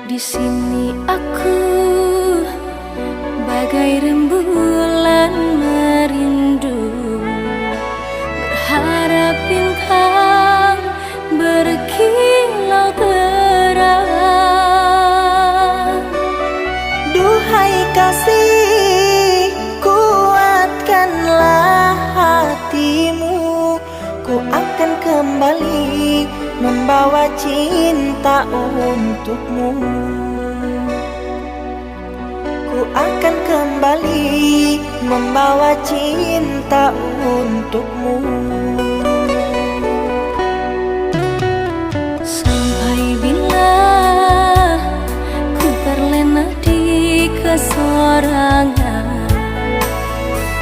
Di sini aku bagai rembulan merindu, berharap bintang berkilau terang. Duhai kasih, kuatkanlah hatimu, ku akan kembali membawa cinta untukmu. Ku akan kembali membawa cinta untukmu. Sampai bila ku terlena di kesorangan,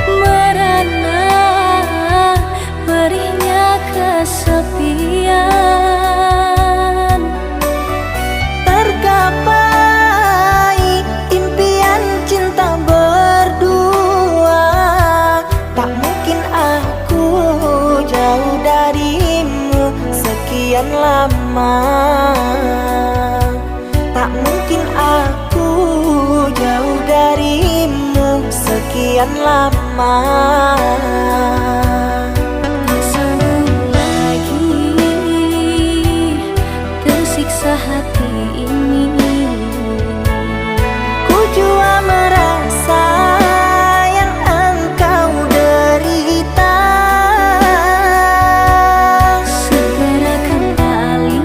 merana perihnya kesepian. Tergapai impian cinta berdua, tak mungkin aku jauh darimu sekian lama. Tak mungkin aku jauh darimu sekian lama. Hati ini ku jua merasa yang engkau derita. Segera kembali,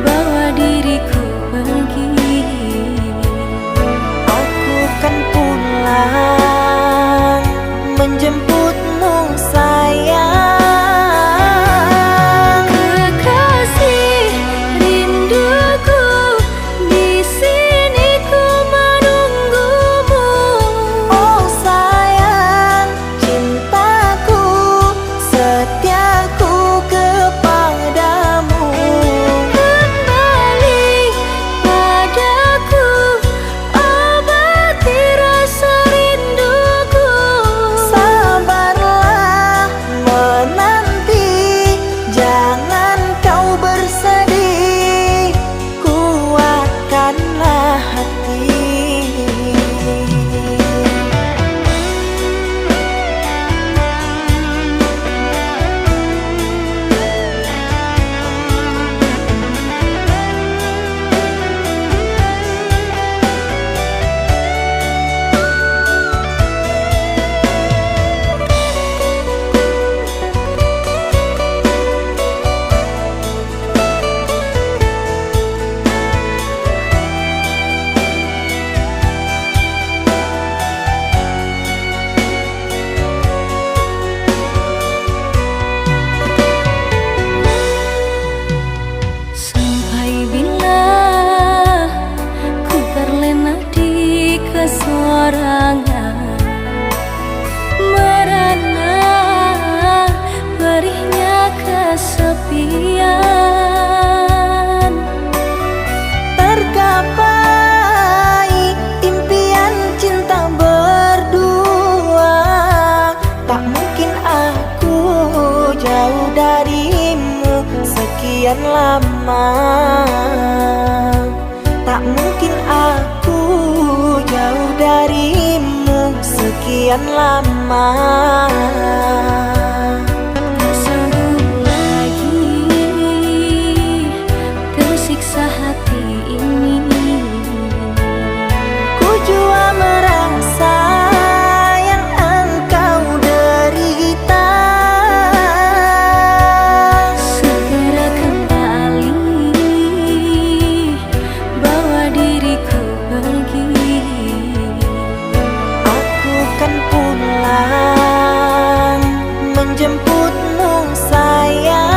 bawa diriku pergi. Aku kan pulang menjemputmu sayang. Kesorangan, merana perihnya kesepian. Tergapai impian cinta berdua, tak mungkin aku jauh darimu sekian lama. Tak mungkin aku jauh darimu sekian lama. Tak sanggup lagi tersiksa hati ini. Ku jua merasa yang engkau derita. Segera kembali, bawa diriku pergi. Aku kan pulang menjemputmu sayang. sayang.